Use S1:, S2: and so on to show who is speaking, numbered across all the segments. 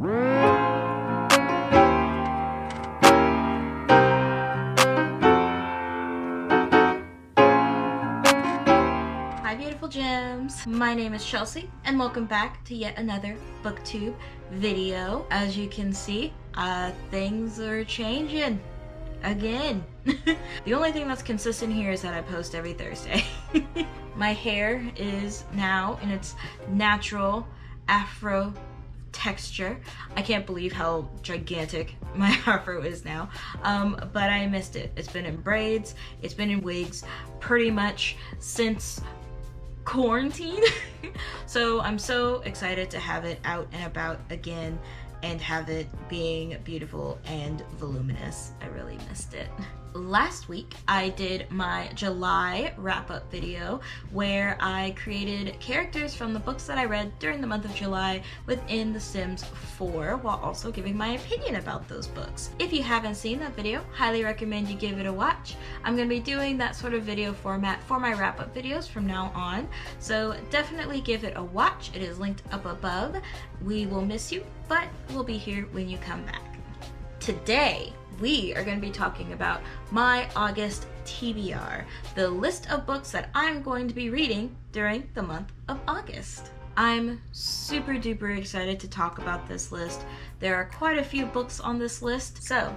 S1: Hi beautiful gems, my name is Chelsey and welcome back to yet another booktube video. As you can see, things are changing again. The only thing that's consistent here is that I post every Thursday. My hair is now in its natural afro texture. I can't believe how gigantic my afro is now, but I missed it. It's been in braids, it's been in wigs pretty much since quarantine. So I'm so excited to have it out and about again and have it being beautiful and voluminous. I really missed it. Last week I did my July wrap-up video where I created characters from the books that I read during the month of July within The Sims 4 while also giving my opinion about those books. If you haven't seen that video, highly recommend you give it a watch. I'm going to be doing that sort of video format for my wrap-up videos from now on, so definitely give it a watch. It is linked up above. We will miss you, but we'll be here when you come back. Today, we are going to be talking about my August TBR, the list of books that I'm going to be reading during the month of August. I'm super duper excited to talk about this list. There are quite a few books on this list, so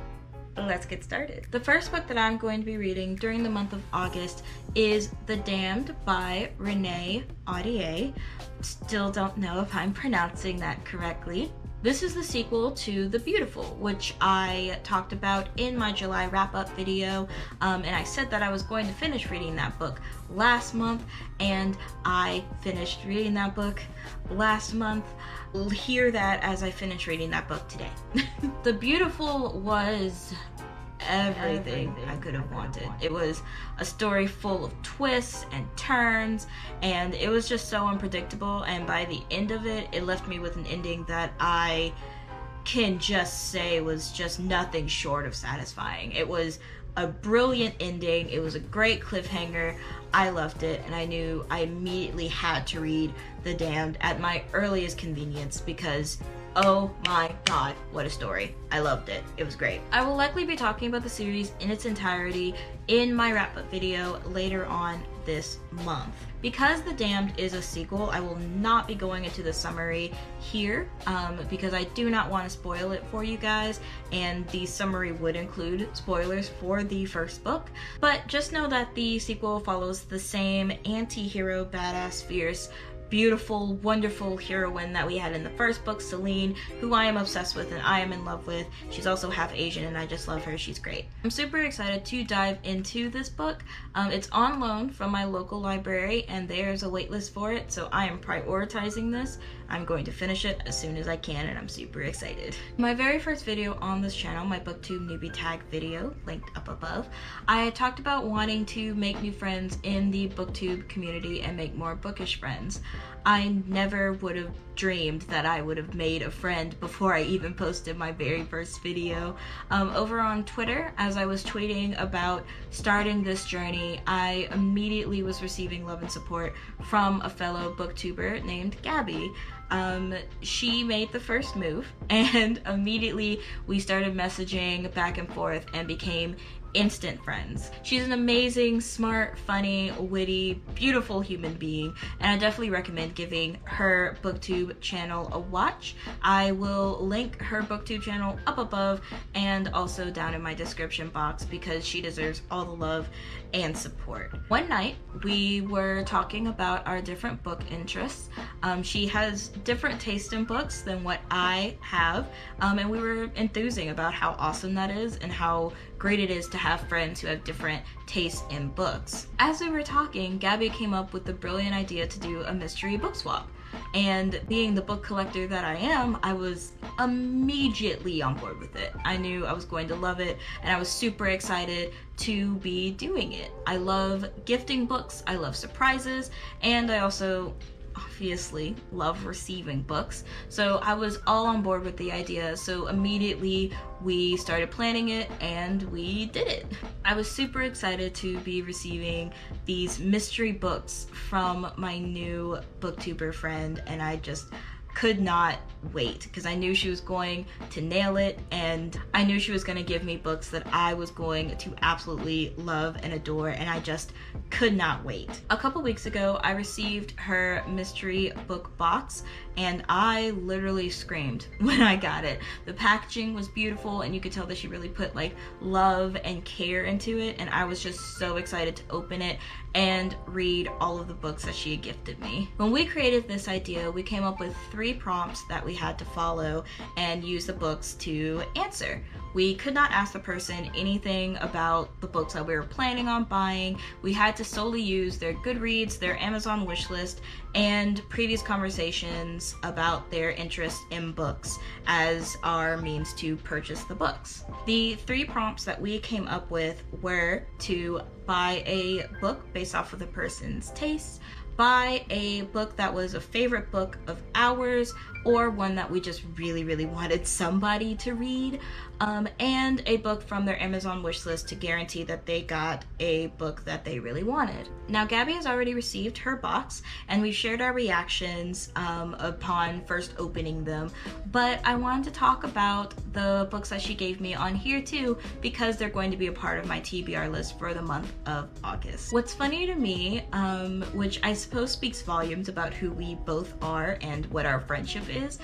S1: let's get started. The first book that I'm going to be reading during the month of August is The Damned by Renee Audier. Still don't know if I'm pronouncing that correctly. This is the sequel to The Beautiful, which I talked about in my July wrap-up video, and I said that I was going to finish reading that book last month, and I finished reading that book last month. Hear that as I finish reading that book today. The Beautiful was everything I could have wanted. It was a story full of twists and turns, and it was just so unpredictable, and by the end of it, it left me with an ending that I can just say was just nothing short of satisfying. It was a brilliant ending. It was a great cliffhanger. I loved it, and I knew I immediately had to read The Damned at my earliest convenience because oh my god, what a story. I loved it. It was great. I will likely be talking about the series in its entirety in my wrap-up video later on this month. Because The Damned is a sequel, I will not be going into the summary here because I do not want to spoil it for you guys, and the summary would include spoilers for the first book. But just know that the sequel follows the same anti-hero, badass, fierce, beautiful, wonderful heroine that we had in the first book, Celine, who I am obsessed with and I am in love with. She's also half Asian and I just love her. She's great. I'm super excited to dive into this book. It's on loan from my local library and there's a waitlist for it, so I am prioritizing this. I'm going to finish it as soon as I can and I'm super excited. My very first video on this channel, my booktube newbie tag video, linked up above, I talked about wanting to make new friends in the booktube community and make more bookish friends. I never would have dreamed that I would have made a friend before I even posted my very first video. Over on Twitter, as I was tweeting about starting this journey, I immediately was receiving love and support from a fellow booktuber named Gabby. She made the first move and immediately we started messaging back and forth and became instant friends. She's an amazing, smart, funny, witty, beautiful human being, and I definitely recommend giving her booktube channel a watch. I will link her booktube channel up above and also down in my description box because she deserves all the love and support. One night we were talking about our different book interests. She has different taste in books than what I have, and we were enthusing about how awesome that is and how great it is to have friends who have different tastes in books. As we were talking, Gabby came up with the brilliant idea to do a mystery book swap. And being the book collector that I am, I was immediately on board with it. I knew I was going to love it, and I was super excited to be doing it. I love gifting books, I love surprises, and I also obviously love receiving books. So I was all on board with the idea, so immediately we started planning it and we did it. I was super excited to be receiving these mystery books from my new booktuber friend, and I just could not wait because I knew she was going to nail it, and I knew she was going to give me books that I was going to absolutely love and adore, and I just could not wait. A couple weeks ago, I received her mystery book box, and I literally screamed when I got it. The packaging was beautiful, and you could tell that she really put like love and care into it, and I was just so excited to open it and read all of the books that she had gifted me. When we created this idea, we came up with 3 prompts that we had to follow and use the books to answer. We could not ask the person anything about the books that we were planning on buying. We had to solely use their Goodreads, their Amazon wishlist, and previous conversations about their interest in books as our means to purchase the books. The 3 prompts that we came up with were to buy a book based off of the person's tastes, buy a book that was a favorite book of ours, or one that we just really wanted somebody to read, and a book from their Amazon wishlist to guarantee that they got a book that they really wanted. Now, Gabby has already received her box, and we shared our reactions upon first opening them, but I wanted to talk about the books that she gave me on here too, because they're going to be a part of my TBR list for the month of August. What's funny to me, which I suppose speaks volumes about who we both are and what our friendship is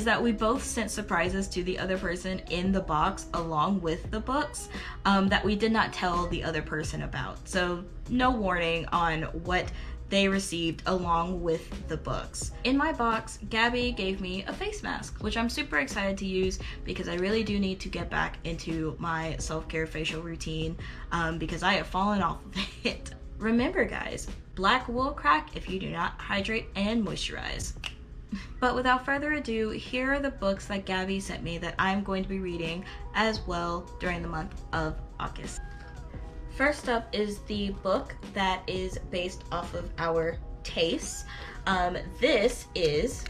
S1: that we both sent surprises to the other person in the box along with the books that we did not tell the other person about. So no warning on what they received along with the books. In my box, Gabby gave me a face mask, which I'm super excited to use because I really do need to get back into my self-care facial routine because I have fallen off of it. Remember guys, black will crack if you do not hydrate and moisturize. But without further ado, here are the books that Gabby sent me that I'm going to be reading as well during the month of August. First up is the book that is based off of our tastes. This is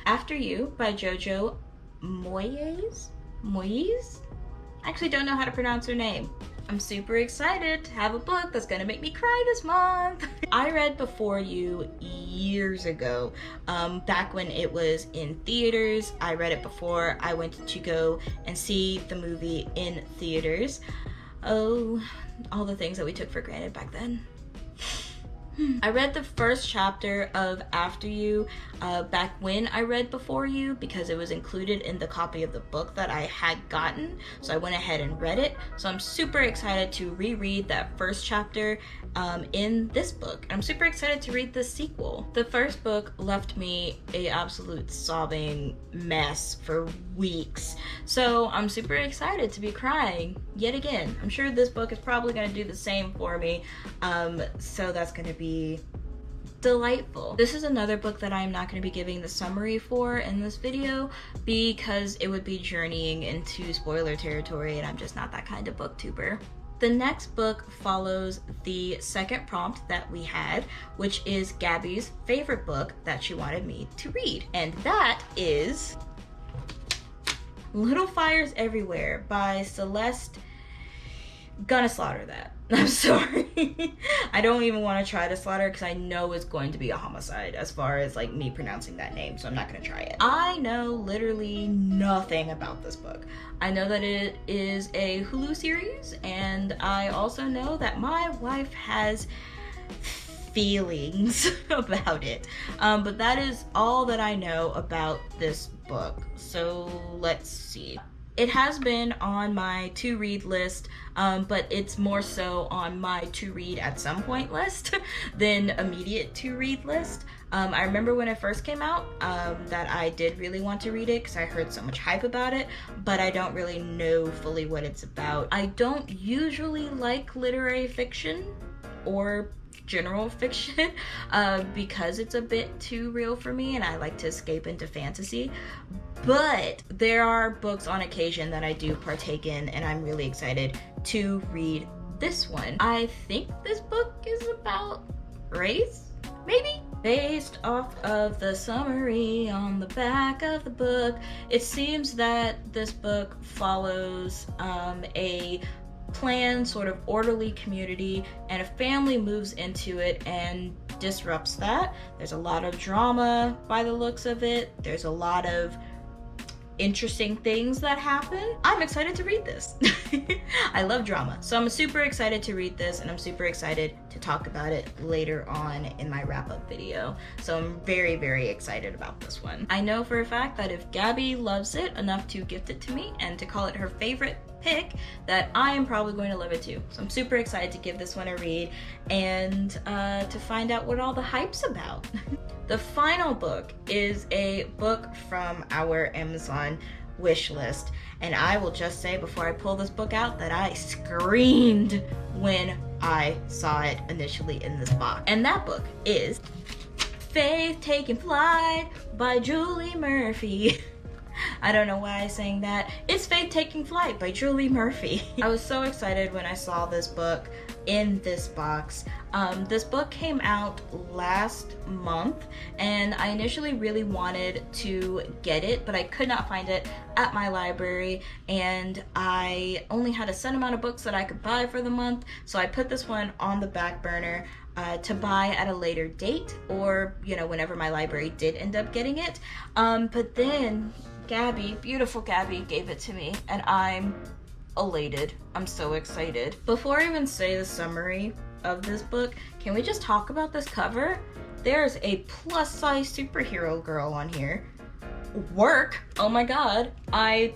S1: After You by Jojo Moyes? I actually don't know how to pronounce her name. I'm super excited to have a book that's gonna make me cry this month. I read Before You years ago, back when it was in theaters. I read it before I went to go and see the movie in theaters. Oh, all the things that we took for granted back then. I read the first chapter of After You back when I read Before You because it was included in the copy of the book that I had gotten, so I went ahead and read it. So I'm super excited to reread that first chapter in this book. I'm super excited to read the sequel. The first book left me an absolute sobbing mess for weeks, so I'm super excited to be crying yet again. I'm sure this book is probably going to do the same for me, so that's going to be delightful. This is another book that I'm not going to be giving the summary for in this video because it would be journeying into spoiler territory, and I'm just not that kind of booktuber. The next book follows the second prompt that we had, which is Gabby's favorite book that she wanted me to read, and that is Little Fires Everywhere by Celeste. Gonna slaughter that. I'm sorry. I don't even want to try to slaughter because I know it's going to be a homicide as far as like me pronouncing that name, so I'm not gonna try it. I know literally nothing about this book. I know that it is a Hulu series, and I also know that my wife has feelings about it, but that is all that I know about this book. So let's see. It has been on my to-read list, but it's more so on my to-read at some point list than immediate to-read list. I remember when it first came out that I did really want to read it because I heard so much hype about it, but I don't really know fully what it's about. I don't usually like literary fiction or general fiction because it's a bit too real for me and I like to escape into fantasy, but there are books on occasion that I do partake in, and I'm really excited to read this one. I think this book is about race, maybe? Based off of the summary on the back of the book, it seems that this book follows a planned, sort of orderly community, and a family moves into it and disrupts that. There's a lot of drama by the looks of it. There's a lot of interesting things that happen. I'm excited to read this. I love drama, so I'm super excited to read this, and I'm super excited to talk about it later on in my wrap-up video. So I'm very, very excited about this one. I know for a fact that if Gabby loves it enough to gift it to me and to call it her favorite pick, that I am probably going to love it too. So I'm super excited to give this one a read and to find out what all the hype's about. The final book is a book from our Amazon wish list, and I will just say before I pull this book out that I screamed when I saw it initially in this box. And that book is Faith Taking Flight by Julie Murphy. I don't know why I sang that. It's Faith Taking Flight by Julie Murphy. I was so excited when I saw this book in this box. This book came out last month, and I initially really wanted to get it, but I could not find it at my library, and I only had a set amount of books that I could buy for the month, so I put this one on the back burner to buy at a later date, or whenever my library did end up getting it. But then Gabby, beautiful Gabby, gave it to me, and I'm elated. I'm so excited. Before I even say the summary of this book, can we just talk about this cover? There's a plus-size superhero girl on here. Work! Oh my god. I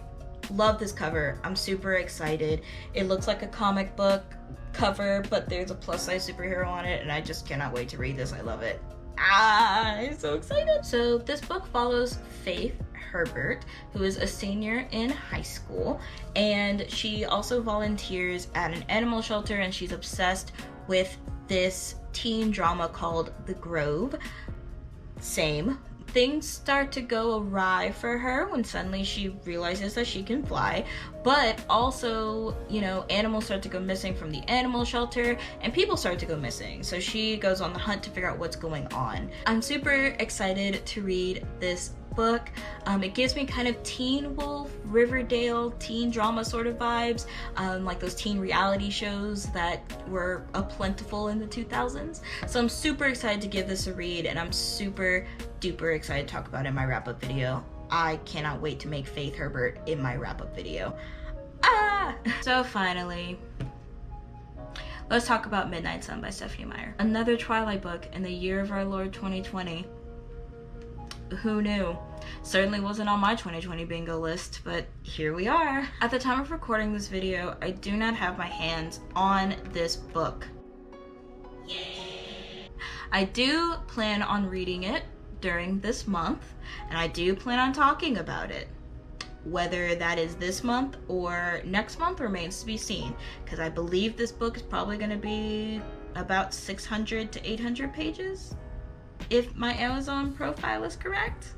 S1: love this cover. I'm super excited. It looks like a comic book cover, but there's a plus-size superhero on it, and I just cannot wait to read this. I love it. I'm so excited. So this book follows Faith Herbert, who is a senior in high school, and she also volunteers at an animal shelter, and she's obsessed with this teen drama called The Grove. Same. Things start to go awry for her when suddenly she realizes that she can fly, but also, animals start to go missing from the animal shelter, and people start to go missing. So she goes on the hunt to figure out what's going on. I'm super excited to read this book. It gives me kind of Teen Wolf, Riverdale, teen drama sort of vibes, like those teen reality shows that were plentiful in the 2000s. So I'm super excited to give this a read, and I'm super duper excited to talk about it in my wrap-up video. I cannot wait to make Faith Herbert in my wrap-up video. So finally, let's talk about Midnight Sun by Stephanie Meyer. Another Twilight book in the year of our Lord 2020. Who knew? Certainly wasn't on my 2020 bingo list, but here we are. At the time of recording this video, I do not have my hands on this book. Yay. I do plan on reading it during this month, and I do plan on talking about it. Whether that is this month or next month remains to be seen, because I believe this book is probably going to be about 600 to 800 pages, if my Amazon profile is correct.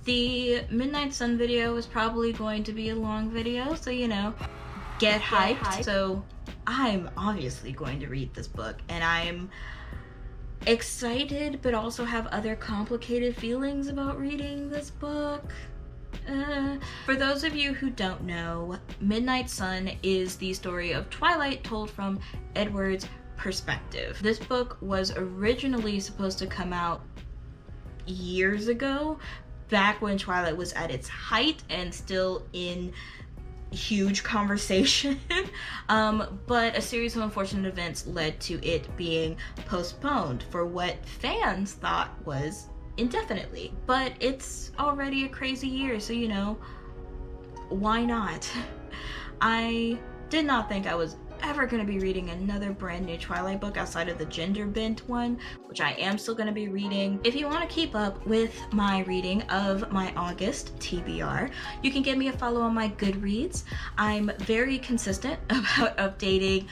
S1: The Midnight Sun video is probably going to be a long video, so get hyped. So I'm obviously going to read this book, and I'm excited but also have other complicated feelings about reading this book. For those of you who don't know, Midnight Sun is the story of Twilight told from Edward's perspective. This book was originally supposed to come out years ago, back when Twilight was at its height and still in huge conversation, but a series of unfortunate events led to it being postponed for what fans thought was indefinitely. But it's already a crazy year, so why not? I did not think I was ever going to be reading another brand new Twilight book outside of the gender bent one, which I am still going to be reading. If you want to keep up with my reading of my August TBR, you can give me a follow on my Goodreads. I'm very consistent about updating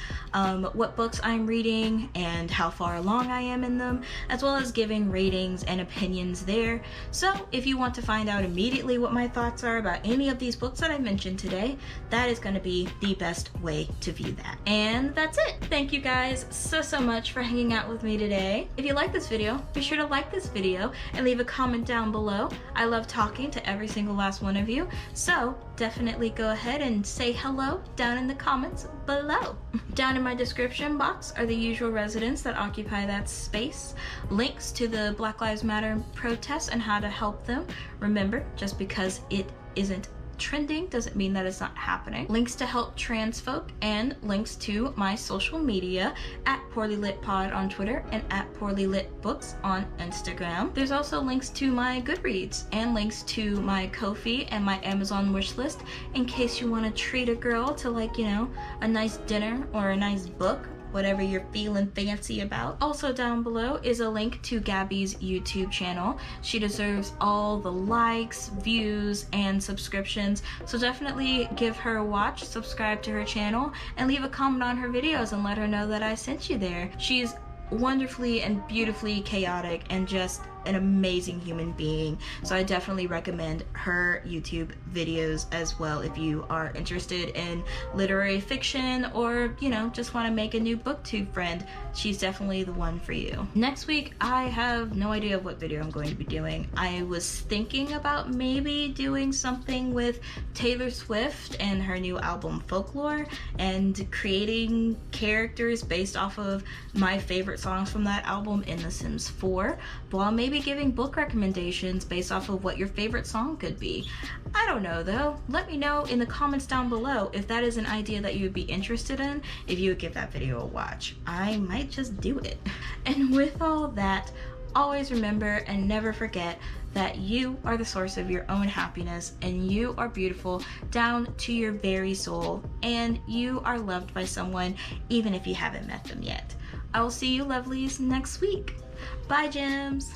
S1: what books I'm reading and how far along I am in them, as well as giving ratings and opinions there. So if you want to find out immediately what my thoughts are about any of these books that I mentioned today, that is going to be the best way to view that. that. And that's it. Thank you guys so much for hanging out with me today. If you like this video, be sure to like this video and leave a comment down below. I love talking to every single last one of you, so definitely go ahead and say hello down in the comments below. Down in my description box are the usual residents that occupy that space, links to the Black Lives Matter protests and how to help them. Remember, just because it isn't trending doesn't mean that it's not happening. Links to help trans folk and links to my social media at Poorly Lit Pod on Twitter and at Poorly Lit Books on Instagram. There's also links to my Goodreads and links to my Ko-fi and my Amazon wish list in case you want to treat a girl to, like, you know, a nice dinner or a nice book, whatever you're feeling fancy about. Also down below is a link to Gabby's YouTube channel. She deserves all the likes, views, and subscriptions, so definitely give her a watch, subscribe to her channel, and leave a comment on her videos and let her know that I sent you there. She's wonderfully and beautifully chaotic and just an amazing human being, so I definitely recommend her YouTube videos as well if you are interested in literary fiction or, you know, just want to make a new booktube friend. She's definitely the one for you. Next week I have no idea what video I'm going to be doing. I was thinking about maybe doing something with Taylor Swift and her new album Folklore and creating characters based off of my favorite songs from that album in The Sims 4, while maybe giving book recommendations based off of what your favorite song could be. I don't know though. Let me know in the comments down below if that is an idea that you would be interested in, if you would give that video a watch. I might just do it. And with all that, always remember and never forget that you are the source of your own happiness and you are beautiful down to your very soul and you are loved by someone even if you haven't met them yet. I will see you lovelies next week. Bye, gems.